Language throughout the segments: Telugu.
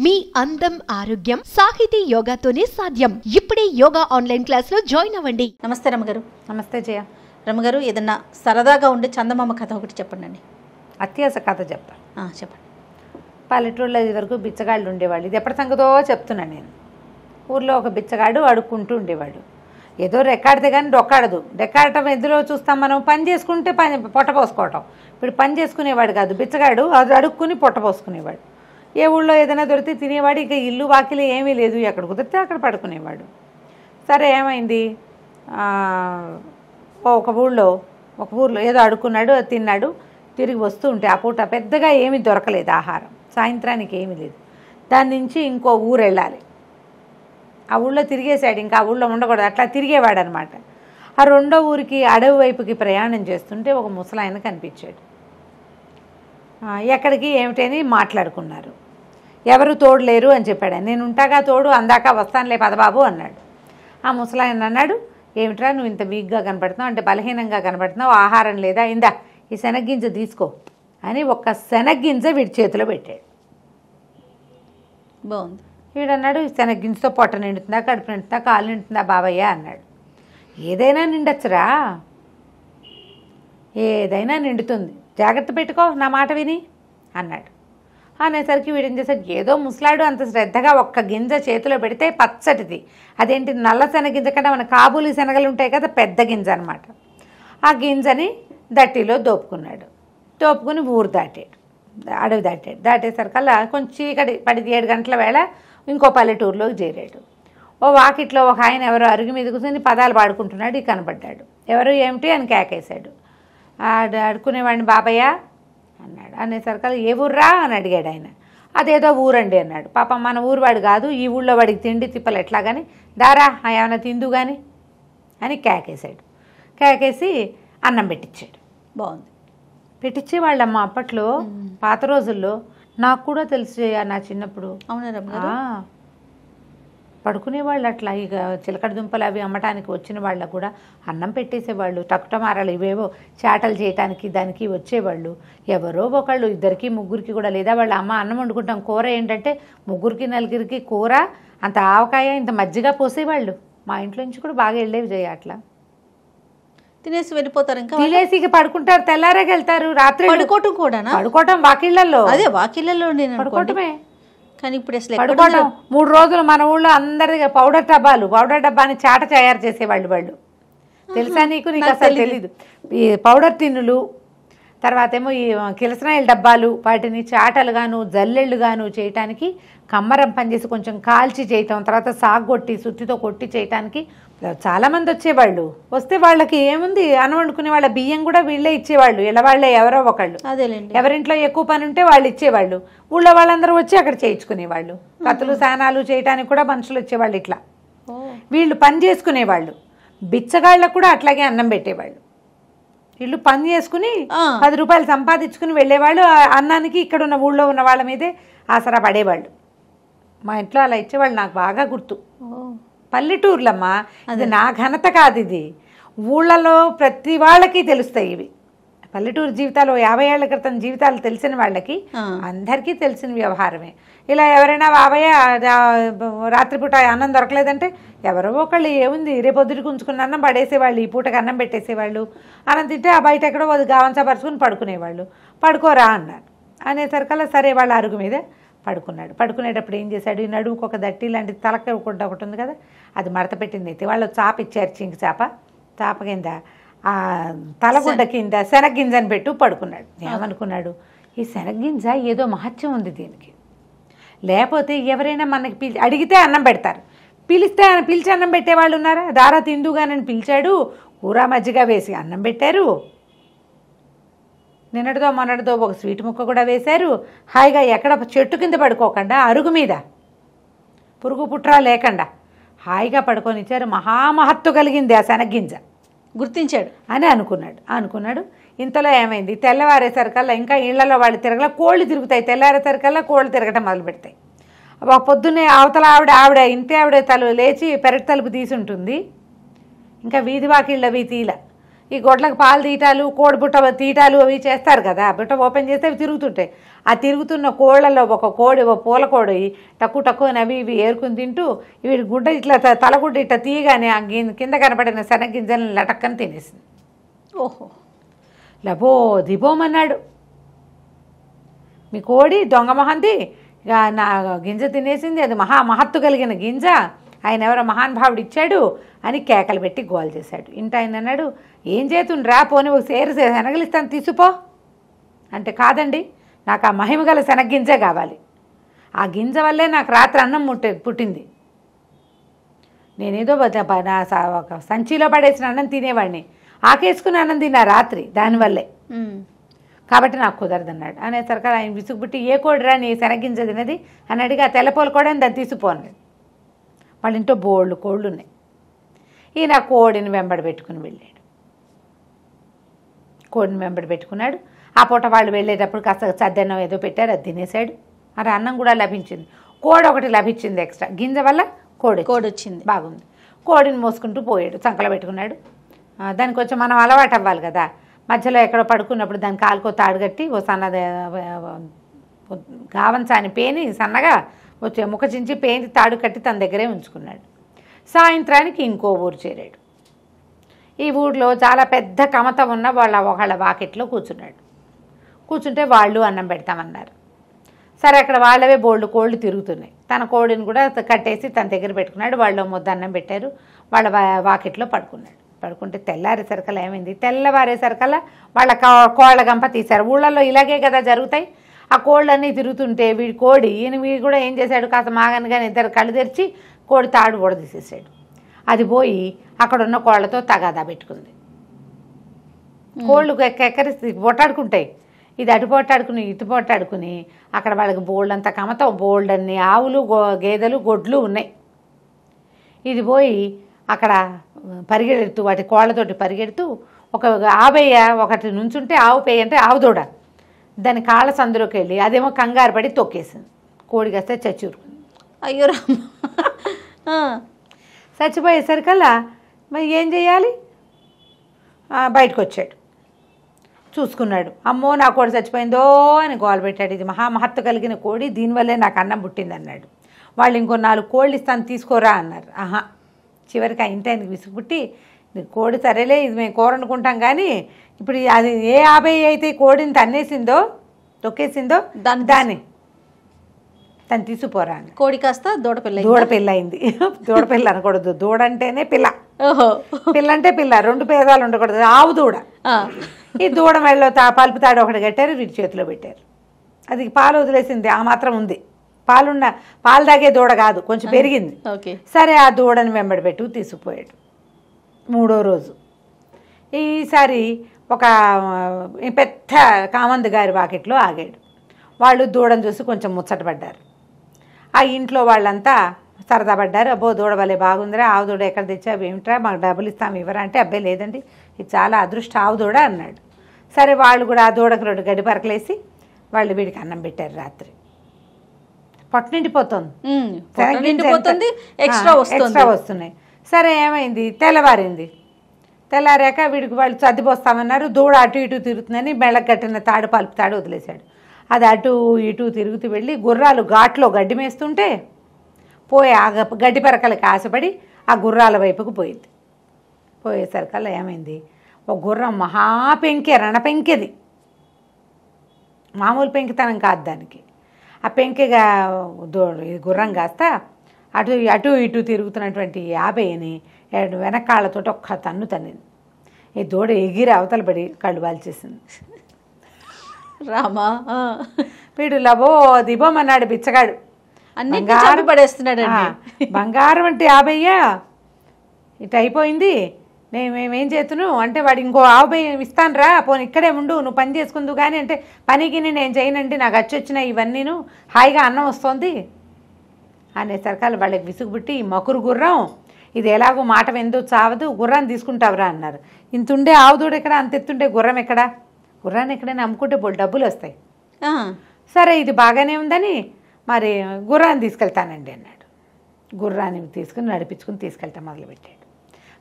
మీ అందం ఆరోగ్యం సాహితీ యోగాతోనే సాధ్యం. ఇప్పుడే యోగా ఆన్లైన్ క్లాస్ లో జాయిన్ అవ్వండి. నమస్తే రమగారు. నమస్తే జయ. రమగారు, ఏదన్నా సరదాగా ఉండే చందమామ కథ ఒకటి చెప్పండి. అత్యాస కథ చెప్తా. చెప్పండి. పల్లెటూరులో ఇది వరకు బిచ్చగాళ్ళు ఉండేవాళ్ళు. ఇది ఎప్పటి సంగతో చెప్తున్నాను నేను. ఊర్లో ఒక బిచ్చగాడు అడుక్కుంటూ ఉండేవాడు. ఏదో రెక్కాడితే కానీ డొక్కాడదు. రెక్కాడటం ఎందులో చూస్తాం మనం? పని చేసుకుంటే పొట్ట పోసుకోవటం. ఇప్పుడు పని చేసుకునేవాడు కాదు బిచ్చగాడు, అది అడుక్కుని పొట్ట పోసుకునేవాడు. ఏ ఊళ్ళో ఏదైనా దొరికితే తినేవాడు. ఇక ఇల్లు వాకిలి ఏమీ లేదు, ఎక్కడ కుదిరితే అక్కడ పడుకునేవాడు. సరే ఏమైంది, ఒక ఊళ్ళో ఏదో అడుక్కున్నాడు, తిన్నాడు. తిరిగి వస్తూ ఉంటే ఆ పూట పెద్దగా ఏమీ దొరకలేదు ఆహారం. సాయంత్రానికి ఏమీ లేదు. దాని నుంచి ఇంకో ఊరు వెళ్ళాలి. ఆ ఊళ్ళో తిరిగేశాడు, ఇంకా ఆ ఊళ్ళో ఉండకూడదు, అట్లా తిరిగేవాడు అనమాట. ఆ రెండో ఊరికి అడవి వైపుకి ప్రయాణం చేస్తుంటే ఒక ముసలాయన కనిపించాడు. ఎక్కడికి ఏమిటని మాట్లాడుకున్నారు. ఎవరు తోడు లేరు అని చెప్పాడు. నేను ఉంటాగా తోడు, అందాక వస్తానులే పదబాబు అన్నాడు. ఆ ముసలాయన అన్నాడు, ఏమిట్రా నువ్వు ఇంత వీక్గా కనపడుతున్నావు, అంటే బలహీనంగా కనపడుతున్నావు, ఆహారం లేదా, ఇందా ఈ శనగ్గింజ తీసుకో అని ఒక్క శనగ్గింజ వీడి చేతిలో పెట్టాడు. బాగుంది. వీడన్నాడు, శనగ్గింజతో పొట్ట నిండుతుందా, కడుపు నిండుతుందా, కాలు నిండుతుందా బావయ్య అన్నాడు. ఏదైనా నిండొచ్చురా, ఏదైనా నిండుతుంది, జాగ్రత్త పెట్టుకో నా మాట విని అన్నాడు. అనేసరికి వీడేం చేశాడు, ఏదో ముసలాడు అంత శ్రద్ధగా ఒక్క గింజ చేతిలో పెడితే పచ్చటిది, అదేంటి నల్ల శనగింజ కంటే మన కాబూలి శనగలు ఉంటాయి కదా, పెద్ద గింజ అనమాట. ఆ గింజని దట్టిలో దోపుకున్నాడు. దోపుకుని ఊరు దాటాడు, అడవి దాటాడు. దాటేసరికల్లా కొంచెం చీకటి పడి 7 గంటల వేళ ఇంకో పల్లెటూరులోకి చేరాడు. ఓ వాకిట్లో ఒక ఆయన ఎవరో అరుగు మీద కూర్చొని పదాలు పాడుకుంటున్నాడు. ఈ కనపడ్డాడు. ఎవరు ఏమిటి అని కేకేశాడు. అడుక్కునేవాడిని బాబయ్య అన్నాడు. అనేసరికల్లా ఏ ఊర్రా అని అడిగాడు ఆయన. అదేదో ఊరండి అన్నాడు. పాపం మన ఊరు వాడు కాదు, ఈ ఊళ్ళో వాడికి తిండి తిప్పలు ఎట్లా కానీ, దారా ఏమైనా తిందు కానీ అని కేకేశాడు. కేకేసి అన్నం పెట్టించాడు. బాగుంది. పెట్టించేవాళ్ళమ్మ అప్పట్లో, పాత రోజుల్లో. నాకు కూడా తెలుసు నా చిన్నప్పుడు. అవునా రమగారు? పడుకునేవాళ్ళు అట్లా. ఇక చిలకడ దుంపలు అవి అమ్మటానికి వచ్చిన వాళ్ళకు కూడా అన్నం పెట్టేసేవాళ్ళు. టకుటమారాలు ఇవేవో చాటలు చేయటానికి దానికి వచ్చేవాళ్ళు. ఎవరో ఒకళ్ళు, 2కి 3కి కూడా, లేదా వాళ్ళ అమ్మ అన్నం వండుకుంటాం, కూర ఏంటంటే 3కి 4కి కూర, అంత ఆవకాయ, ఇంత మజ్జిగ పోసేవాళ్ళు. మా ఇంట్లో నుంచి కూడా బాగా వెళ్ళేవి చేయ. అట్లా తినేసి వెళ్ళిపోతారు. ఇంకా తినేసి ఇక పడుకుంటారు, తెల్లారేకి వెళ్తారు. రాత్రి పడుకోవటం కూడా, పడుకోవటం వాకిళ్లలో. అదే వాకిళ్లలో పడుకోవటమే. కానీ ఇప్పుడు అసలు పడుకోవడం 3 రోజులు మన ఊళ్ళో అందరిది పౌడర్ డబ్బాని చాట తయారు చేసేవాళ్ళు వాళ్ళు. తెలుసా నీకు? నీకు అసలు తెలీదు. ఈ పౌడర్ టిన్నులు, తర్వాత ఏమో ఈ కిరసనాయిల డబ్బాలు, వాటిని చాటలుగాను జల్లెళ్ళుగాను చేయటానికి కమ్మరం పనిచేసి కొంచెం కాల్చి చేయటం, తర్వాత సాగొట్టి సుత్తితో కొట్టి చేయటానికి చాలామంది వచ్చేవాళ్ళు. వస్తే వాళ్ళకి ఏముంది, అన్నం వండుకునే వాళ్ళ బియ్యం కూడా వీళ్ళే ఇచ్చేవాళ్ళు. ఇలా వాళ్ళే ఎవరో ఒకళ్ళు. అదేలేండి. ఎవరింట్లో ఎక్కువ పని ఉంటే వాళ్ళు ఇచ్చేవాళ్ళు. ఊళ్ళో వాళ్ళందరూ వచ్చి అక్కడ చేయించుకునేవాళ్ళు. కత్తులు సానాలు చేయటానికి కూడా మనుషులు వచ్చేవాళ్ళు. ఇట్లా వీళ్ళు పని చేసుకునేవాళ్ళు. బిచ్చగాళ్ళకు కూడా అట్లాగే అన్నం పెట్టేవాళ్ళు. వీళ్ళు పని చేసుకుని 10 రూపాయలు సంపాదించుకుని వెళ్ళేవాళ్ళు. అన్నానికి ఇక్కడ ఉన్న ఊళ్ళో ఉన్న వాళ్ళ మీదే ఆసరా పడేవాళ్ళు. మా ఇంట్లో అలా ఇచ్చేవాళ్ళు. నాకు బాగా గుర్తు. పల్లెటూర్లమ్మా, ఇది నా ఘనత కాదు, ఇది ఊళ్ళలో ప్రతి వాళ్ళకి తెలుస్తాయి ఇవి. పల్లెటూరు జీవితాలు 50 ఏళ్ల క్రితం జీవితాలు తెలిసిన వాళ్ళకి అందరికీ తెలిసిన వ్యవహారమే. ఇలా ఎవరైనా బాబయ్య రాత్రిపూట అన్నం దొరకలేదంటే ఎవరో ఒకళ్ళు ఏముంది రేపొద్దుటికి ఉంచుకున్న అన్నం పడేసేవాళ్ళు, ఈ పూటకి అన్నం పెట్టేసేవాళ్ళు. అన్నం తింటే ఆ బయట ఎక్కడో గావంచపరుచుకుని పడుకునేవాళ్ళు. పడుకోరా అన్నారు. అనేసరికల్లా సరే వాళ్ళ అరుగు మీద పడుకున్నాడు. పడుకునేటప్పుడు ఏం చేశాడు, ఈ నడువుకు ఒక దట్టి లాంటి తలక ఒకటి ఉంది కదా, అది మడత పెట్టింది. అయితే వాళ్ళు చాప ఇచ్చారు, చింకి చాప కింద ఆ తలగుడ్డ కింద శనగ్గింజని పెట్టు పడుకున్నాడు. ఏమనుకున్నాడు, ఈ శనగ్గింజ ఏదో మహత్యం ఉంది దీనికి, లేకపోతే ఎవరైనా మనకి అడిగితే అన్నం పెడతారు, పిలిచి అన్నం పెట్టేవాళ్ళు ఉన్నారా? దారా తిందుగానని పిలిచాడు, కూర మజ్జిగ వేసి అన్నం పెట్టారు. నిన్నటితో మొన్నటితో ఒక స్వీట్ ముక్క కూడా వేశారు. హాయిగా ఎక్కడ చెట్టు కింద పడుకోకుండా అరుగు మీద పురుగు పుట్రా లేకుండా హాయిగా పడుకొనిచ్చారు. మహామహత్తు కలిగింది ఆ శనగ్గింజ. గుర్తించాడు అని అనుకున్నాడు. ఇంతలో ఏమైంది, తెల్లవారేసరికల్లా ఇంకా ఇళ్లలో వాళ్ళు తిరగల, కోళ్ళు తిరుగుతాయి. తెల్లారేసరికల్లా కోళ్ళు తిరగటం మొదలు పెడతాయి. పొద్దున్నే అవతల ఆవిడ ఇంటి ఆవిడ లేచి పెరటి తలుపు తీసి ఉంటుంది. ఇంకా వీధి వాకిళ్ళవి తీల. ఈ గొడ్లకు పాలు తీయటాలు కోడిబుట్ట తీయటాలు అవి చేస్తారు కదా, బుట్ట ఓపెన్ చేస్తే అవి తిరుగుతుంటాయి. ఆ తిరుగుతున్న కోళ్ళలో ఒక కోడి, ఒక పూల కోడి టక్కు టక్కు అవి ఇవి ఏరుకుని తింటూ వీడి గుడ్డ ఇట్లా తలగుడ్డ ఇట్లా తీయగానే ఆ కింద కనపడిన శనగింజలను లటక్కని తినేసింది. ఓహో, లబో దిబోమన్నాడు, మీ కోడి దొంగ మొహంది ఇక నా గింజ తినేసింది, అది మహత్తు కలిగిన గింజ, ఆయన ఎవరో మహానుభావుడు ఇచ్చాడు అని కేకలు పెట్టి గోల్ చేశాడు. ఇంట ఆయన అన్నాడు, ఏం చేతుండ్రా, పోనీ ఒక సేరు శనగలిస్తాను తీసుకో అంటే, కాదండి నాకు ఆ మహిమ గల శనగ్గింజే కావాలి, ఆ గింజ వల్లే నాకు రాత్రి అన్నం పుట్టింది, నేనేదో ఒక సంచిలో పడేసిన అన్నం తినేవాడిని, ఆకేసుకుని అన్నం తిన్నా రాత్రి దానివల్లే, కాబట్టి నాకు కుదరదన్నాడు. అనేసరికి ఆయన విసుగుబుట్టి, ఏ కోడిరా నీ శనగింజ తినది అని అడిగి, ఆ తెల్లపోల కూడా దాన్ని తీసిపోన్నాడు. వాళ్ళ ఇంట్లో బోళ్ళు కోళ్ళు ఉన్నాయి. ఈయన కోడిని వెంబడి పెట్టుకుని వెళ్ళాడు. కోడిని వెంబడి పెట్టుకున్నాడు. ఆ పూట వాళ్ళు వెళ్ళేటప్పుడు కాస్త చద్దన్నం ఏదో పెట్టారు, అది తినేశాడు. మరి అన్నం కూడా లభించింది. కోడి ఒకటి లభించింది ఎక్స్ట్రా, గింజ వల్ల కోడి వచ్చింది, బాగుంది. కోడిని మోసుకుంటూ పోయాడు, చంకలో పెట్టుకున్నాడు. దానికి కొంచెం మనం అలవాటు అవ్వాలి కదా, మధ్యలో ఎక్కడో పడుకున్నప్పుడు దాని కాలుకో తాడు కట్టి ఓ సన్నది గావంచాని పేని సన్నగా వచ్చే ముఖ చించి పేని తాడు కట్టి తన దగ్గరే ఉంచుకున్నాడు. సాయంత్రానికి ఇంకో ఊరు చేరాడు. ఈ ఊళ్ళో చాలా పెద్ద కమత ఉన్న ఒకళ్ళ వాకిట్లో కూర్చున్నాడు. కూర్చుంటే వాళ్ళు అన్నం పెడతామన్నారు. సరే, అక్కడ వాళ్ళవే బోల్డ్ కోళ్ళు తిరుగుతున్నాయి. తన కోడిని కూడా కట్టేసి తన దగ్గర పెట్టుకున్నాడు. వాళ్ళు ముద్ద అన్నం పెట్టారు. వాళ్ళ వాకిట్లో పడుకున్నాడు. పడుకుంటే తెల్లారేసరికల్లా ఏమైంది, తెల్లవారేసరికల్లా వాళ్ళ కోళ్ళ గంప తీశారు. ఊళ్ళల్లో ఇలాగే కదా జరుగుతాయి. ఆ కోళ్ళన్నీ తిరుగుతుంటే వీడు కూడా ఏం చేశాడు, కాస్త మాగనగానే ఇద్దరు కళ్ళు తెరిచి కోడి తాడు కూడా తీసేసాడు. అది పోయి అక్కడ ఉన్న కోళ్ళతో తగాదా పెట్టుకుంది. కోళ్ళు ఎక్కరిస్తే పొట్టాడుకుంటాయి, ఇది అటు పొట్టాడుకుని ఇటు పొట్టాడుకుని అక్కడ వాళ్ళకి బోల్డంత కమతం, బోల్డన్ని ఆవులు గేదెలు గొడ్లు ఉన్నాయి. ఇది పోయి అక్కడ పరిగెడుతూ వాటి కోళ్ళతోటి పరిగెడుతూ ఒక ఆవయ్య ఒకటి నుంచుంటే ఆవు పేయ అంటే ఆవు దూడ దాని కాళ్ళ సందులోకి వెళ్ళి అదేమో కంగారు పడి తొక్కేసింది. కోడి కాస్తే చచ్చూరుకుంది. అయ్యో రామ. చచ్చిపోయేసరికల్లా మరి ఏం చేయాలి, బయటకు వచ్చాడు. చూసుకున్నాడు, అమ్మో నా కోడి చచ్చిపోయిందో అని గోల పెట్టాడు. ఇది మహత్తు కలిగిన కోడి, దీనివల్లే నాకు అన్నం పుట్టింది అన్నాడు. వాళ్ళు ఇంకో 4 కోళ్ళు ఇస్తాను తీసుకోరా అన్నారు. ఆహా, చివరికి ఆ ఇంటి ఆయనకి విసుగుపుట్టి, కోడి సరేలే ఇది మేము కూర అనుకుంటాం కానీ ఇప్పుడు అది ఏ 50 అయితే కోడిని తన్నేసిందో తొక్కేసిందో దాన్ని తను తీసుకుపోరా అని. కోడి కాస్త దూడపిల్ల అయింది. దూడపిల్ల అనకూడదు, దూడ అంటేనే పిల్ల. ఓహో, పిల్ల అంటే పిల్ల, 2 పేదాలు ఉండకూడదు, ఆవు దూడ. ఈ దూడ మెడలో పలుపు తాడు ఒకటి కట్టారు, వీటి చేతిలో పెట్టారు. అది పాలు వదిలేసింది, ఆ మాత్రం ఉంది. పాలు తాగే దూడ కాదు, కొంచెం పెరిగింది. సరే, ఆ దూడని వెంబడి పెట్టు తీసుకుపోయాడు. 3వ రోజు ఈసారి ఒక పెద్ద కామందు గారి వాకిట్లో ఆగాడు. వాళ్ళు దూడను చూసి కొంచెం ముచ్చటపడ్డారు. ఆ ఇంట్లో వాళ్ళంతా సరదా పడ్డారు. అబ్బో దూడ భలే బాగుందిరా, ఆవు దూడ ఎక్కడ తెచ్చావు, ఏమిట్రా మాకు డబ్బులు ఇస్తాము ఇవ్వరా అంటే, అబ్బాయి లేదండి ఇది చాలా అదృష్ట ఆవు దూడ అన్నాడు. సరే, వాళ్ళు కూడా ఆ దూడకు 2 గడ్డి పరకలేసి వాళ్ళు వీడికి అన్నం పెట్టారు. రాత్రి పొట్టు నిండిపోతుంది, ఎక్స్ట్రా వస్తున్నాయి. సరే, ఏమైంది, తెల్లారాక వీడికి వాళ్ళు సర్దిపోస్తామన్నారు. దూడ అటు ఇటు తిరుగుతుందని మెళ్ళకు కట్టిన తాడు పలుపు తాడు వదిలేశాడు. అది అటు ఇటు తిరుగుతూ వెళ్ళి గుర్రాలు ఘాట్లో గడ్డి మేస్తుంటే పోయి ఆ గడ్డి పరకలకి ఆశపడి ఆ గుర్రాల వైపుకు పోయింది. పోయేసరికల్లా ఏమైంది, ఒక గుర్రం మహాపెంకె, రణపెంకెది, మామూలు పెంకితనం కాదు దానికి. ఆ పెంకెగా గుర్రం కాస్త అటు ఇటు తిరుగుతున్నటువంటి 50ని వెనకాళ్ళతో ఒక్క తన్ను తన్నింది. ఈ దూడ ఎగిరి అవతల పడి కళ్ళు వాల్చేసింది. రామా, వీడు లబో దిబోమన్నాడు బిచ్చగాడు, అన్ని పడేస్తున్నాడు. బంగారం అంటే 50 ఇటు అయిపోయింది, మేమేం చేతును అంటే, వాడు ఇంకో 50 ఇస్తాను రా, పోనీ ఇక్కడే ఉండు, నువ్వు పని చేసుకుందు కానీ అంటే, పనికి నేను చేయనండి, నాకు వచ్చినాయి ఇవన్నీను, హాయిగా అన్నం వస్తుంది అనేసరికాలు వాళ్ళకి విసుగుబుట్టి, ఈ మకురు గుర్రం ఇది ఎలాగో మాట వెందో చావదు, గుర్రాన్ని తీసుకుంటావురా అన్నారు. ఇంతుండే ఆవుదూడు ఎక్కడ, అంత ఎత్తుండే గుర్రం ఎక్కడ, గుర్రాన్ని ఎక్కడైనా అమ్ముకుంటే డబ్బులు వస్తాయి. సరే, ఇది బాగానే ఉందని మరి గుర్రాన్ని తీసుకెళ్తానండి అన్నాడు. గుర్రాన్ని తీసుకుని నడిపించుకుని తీసుకెళ్తాం మొదలుపెట్టాడు.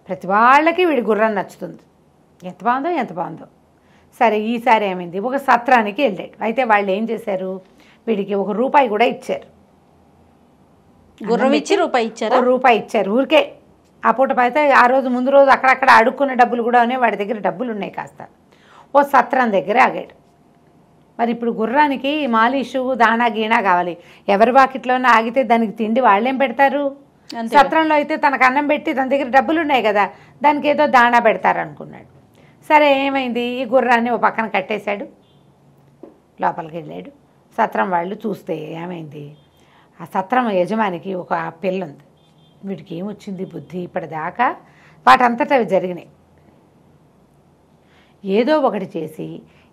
ప్రతి వాళ్ళకి వీడి గుర్రం నచ్చుతుంది. ఎంత బాగుందో. సరే ఈసారి ఏమైంది, ఒక సత్రానికి వెళ్ళాడు. అయితే వాళ్ళు ఏం చేశారు, వీడికి ₹1 కూడా ఇచ్చారు. గుర్రం ఇచ్చి రూపాయి ఇచ్చారు. ₹1 ఇచ్చారు ఊరికే. ఆ పూట అయితే ఆ రోజు ముందు రోజు అక్కడక్కడ అడుక్కున్న డబ్బులు కూడా ఉన్నాయి, వాడి దగ్గర డబ్బులు ఉన్నాయి కాస్త. ఓ సత్రం దగ్గర ఆగాడు. మరి ఇప్పుడు గుర్రానికి మాలిషు దాణా గీణా కావాలి. ఎవరి వాకిట్లోనే ఆగితే దానికి తిండి వాళ్ళేం పెడతారు? సత్రంలో అయితే తనకు అన్నం పెట్టి తన దగ్గర డబ్బులు ఉన్నాయి కదా, దానికి ఏదో దాణా పెడతారు అనుకున్నాడు. సరే ఏమైంది, ఈ గుర్రాన్ని ఓ పక్కన కట్టేశాడు, లోపలికి వెళ్ళాడు. సత్రం వాళ్ళు చూస్తే ఏమైంది, ఆ సత్రం యజమానికి ఒక పిల్ల ఉంది. వీడికి ఏమొచ్చింది బుద్ధి, ఇప్పటిదాకా వాటంతటా అవి జరిగినాయి. ఏదో ఒకటి చేసి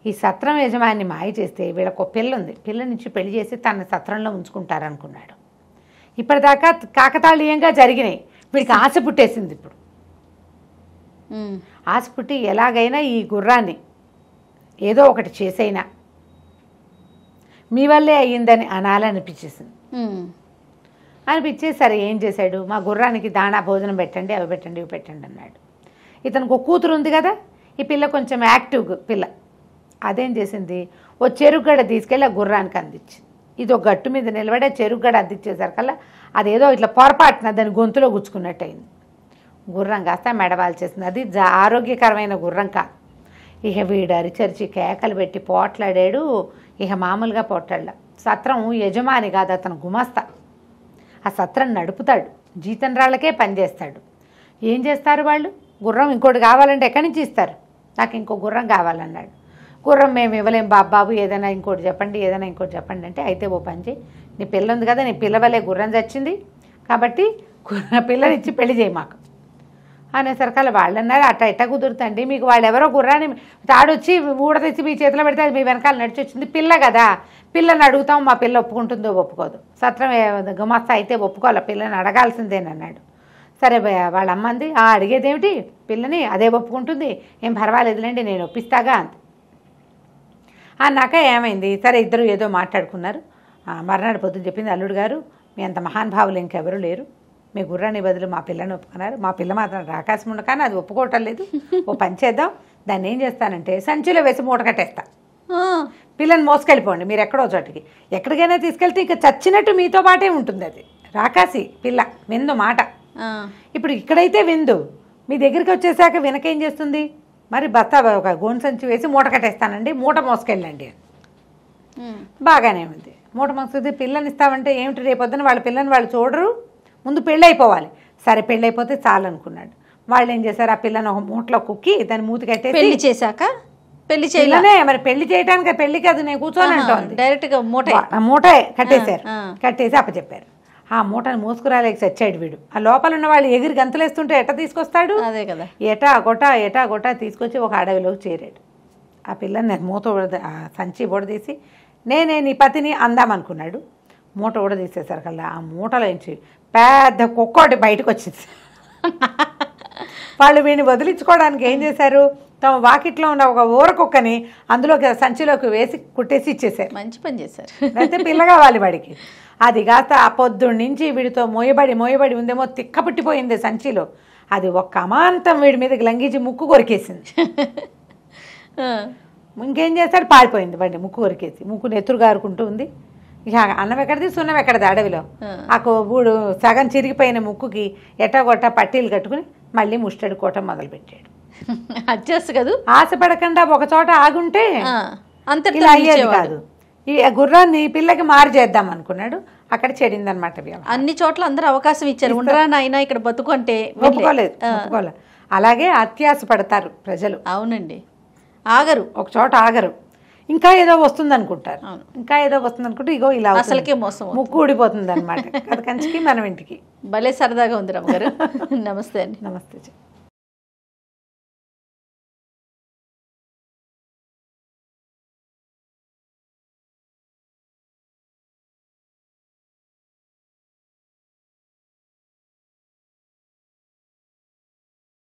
ఈ సత్రం యజమాని మాయ చేస్తే వీళ్ళకు ఒక పిల్ల ఉంది, పిల్ల నుంచి పెళ్లి చేసి తన సత్రంలో ఉంచుకుంటారనుకున్నాడు. ఇప్పటిదాకా కాకతాళీయంగా జరిగినాయి. వీడికి ఆశ పుట్టేసింది. ఇప్పుడు ఆశ పుట్టి ఎలాగైనా ఈ గుర్రాన్ని ఏదో ఒకటి చేసైనా మీ వల్లే అయ్యిందని అనాలనిపించేసింది. అనిపించేసరి ఏం చేశాడు, మా గుర్రానికి దాణా భోజనం పెట్టండి, అవి పెట్టండి, ఇవి పెట్టండి అన్నాడు. ఇతనికి ఒక కూతురు ఉంది కదా, ఈ పిల్ల కొంచెం యాక్టివ్ పిల్ల. అదేం చేసింది, ఓ చెరుగడ తీసుకెళ్ళి ఆ గుర్రానికి అందించింది. ఇది ఒక గట్టు మీద నిలబడే చెరుగడ అందించేసరికల్లా అదేదో ఇట్లా పొరపాటున దాని గొంతులో గుచ్చుకున్నట్టు అయింది. గుర్రం కాస్త మెడవాల్చేసింది. అది ఆరోగ్యకరమైన గుర్రం కాదు. ఇక వీడు అరిచరిచి కేకలు పెట్టి పోట్లాడాడు. ఇక మామూలుగా పోట్లాడ. సత్రం యజమాని కాదు, అతను గుమస్తా. ఆ సత్రం నడుపుతాడు, జీతం రాళ్ళకే పనిచేస్తాడు. ఏం చేస్తారు వాళ్ళు, గుర్రం ఇంకోటి కావాలంటే ఎక్కడి నుంచి ఇస్తారు, నాకు ఇంకో గుర్రం కావాలన్నాడు. గుర్రం మేము ఇవ్వలేం బాబు, ఏదైనా ఇంకోటి చెప్పండి, ఏదైనా ఇంకోటి చెప్పండి అంటే, అయితే ఓ పని చేయి, నీ పిల్ల ఉంది కదా, నీ పిల్లవలే గుర్రం చచ్చింది కాబట్టి పిల్లనిచ్చి పెళ్లి చేయి మాకు అనేసరికల్లా వాళ్ళు అన్నారు, అట్లా ఎట్టా కుదురుతండి, మీకు వాళ్ళు ఎవరో గుర్రాన్ని తాడొచ్చి ఊడ తెచ్చి మీ చేతిలో పెడితే అది మీ వెనకాల నడిచి వచ్చింది, పిల్ల కదా, పిల్లని అడుగుతాం, మా పిల్ల ఒప్పుకుంటుందో ఒప్పుకోదు, సత్రం గుమస్తా అయితే ఒప్పుకోవాలి, పిల్లని అడగాల్సిందేనన్నాడు. సరే వాళ్ళ అమ్మంది, అడిగేదేమిటి పిల్లని, అదే ఒప్పుకుంటుంది, ఏం పర్వాలేదులేండి నేను ఒప్పిస్తాగా అంది. అన్నాక ఏమైంది, సరే ఇద్దరు ఏదో మాట్లాడుకున్నారు. మర్నాడు పొద్దున చెప్పింది, అల్లుడు గారు మీ అంత మహానుభావులు ఇంకెవరూ లేరు, మీ గుర్రాన్ని బదులు మా పిల్లని ఒప్పుకున్నారు, మా పిల్ల మాత్రం రాకాశం ఉండ కానీ అది ఒప్పుకోవటం లేదు, ఓ పని చేద్దాం, దాన్ని ఏం చేస్తానంటే సంచిలో వేసి మూట కట్టేస్తా, పిల్లని మోసుకెళ్ళిపోండి మీరు ఎక్కడో చోటికి, ఎక్కడికైనా తీసుకెళ్తే ఇక చచ్చినట్టు మీతో పాటే ఉంటుంది, అది రాకాసి పిల్ల విందు మాట. ఇప్పుడు ఇక్కడైతే విందు, మీ దగ్గరికి వచ్చేసాక వెనకేం చేస్తుంది, మరి బత్త ఒక గోను సంచి వేసి మూట కట్టేస్తానండి, మూట మోసుకెళ్ళండి. బాగానే ఉంది, మూట మోసుకుంది. పిల్లని ఇస్తామంటే ఏమిటి, రేపొద్దున వాళ్ళ పిల్లని వాళ్ళు చూడరు, ముందు పెళ్ళి అయిపోవాలి. సరే పెళ్ళి అయిపోతే చాలు అనుకున్నాడు. వాళ్ళు ఏం చేశారు, ఆ పిల్లని ఒక మూటలో కుక్కి దాన్ని మూతి కట్టేసి పెళ్లి చేశాక పెళ్లి చేయలేనే, మరి పెళ్లి చేయడానికి పెళ్లి కాదు నేను కూర్చొని అంటోంది, డైరెక్ట్ గా మూట కట్టేశారు. కట్టేసి అప్పచెప్పారు. ఆ మూటను మోసుకురాలేక చచ్చాడు వీడు. ఆ లోపల ఉన్న వాళ్ళు ఎగిరి గంతలేస్తుంటే ఎట్ట తీసుకొస్తాడు, అదే కదా, ఎటా గొట్ట తీసుకొచ్చి ఒక అడవిలోకి చేరాడు. ఆ పిల్లని మూత సంచి ఊడదీసి నేనే నీ పతిని అందామనుకున్నాడు. మూట ఊడదీసేసరికల్లా ఆ మూటలోంచి పెద్ద కుక్కోటి బయటకు వచ్చింది. వాళ్ళు వీడిని వదిలించుకోవడానికి ఏం చేశారు, తమ వాకిట్లో ఉన్న ఒక ఊర కుక్కని అందులోకి సంచిలోకి వేసి కుట్టేసి ఇచ్చేసారు. మంచి పని చేశారు. అయితే పిల్ల కావాలి వాడికి. అది కాస్త ఆ పొద్దున్న నుంచి వీడితో మోయబడి ఉందేమో, తిక్క పుట్టిపోయింది సంచిలో. అది ఒక్క అమాంతం వీడి మీదకి లంఘించి ముక్కు కొరికేసింది. ఇంకేం చేస్తాడు, పారిపోయింది బండి, ముక్కు కొరికేసి. ముక్కు నెత్తురు గారుకుంటూ ఉంది. ఇక అన్నం ఎక్కడిది సున్నం ఎక్కడిది అడవిలో. ఆ బూడు సగం చిరిగిపోయిన ముక్కుకి ఎట్టగొట్ట పట్టీలు కట్టుకుని మళ్ళీ ముష్టడుకోవటం మొదలుపెట్టాడు. అడ్జస్ట్ కదా, ఆశపడకుండా ఒక చోట ఆగుంటే అంత ఇలా అయ్యేది కాదు. ఈ గుర్రాన్ని పిల్లకి మారు చేద్దాం అనుకున్నాడు, అక్కడ చెడిందనమాట. అన్ని చోట్ల అందరూ అవకాశం ఇచ్చారు, ఉండరా నాయన ఇక్కడ బతుకు అంటే ఒప్పుకోలేదు. అలాగే అత్యాశ పడతారు ప్రజలు. అవునండి, ఆగరు, ఒక చోట ఆగరు, ఇంకా ఏదో వస్తుంది అనుకుంటారు, ఇంకా ఏదో వస్తుంది అనుకుంటే ఇగో ఇలా అసలుకే మోసం, ముక్కు ఊడిపోతుంది అనమాట. అది కంచికి మనం ఇంటికి. భలే సరదాగా ఉంది రమ్మగారు. నమస్తే అండి. నమస్తే.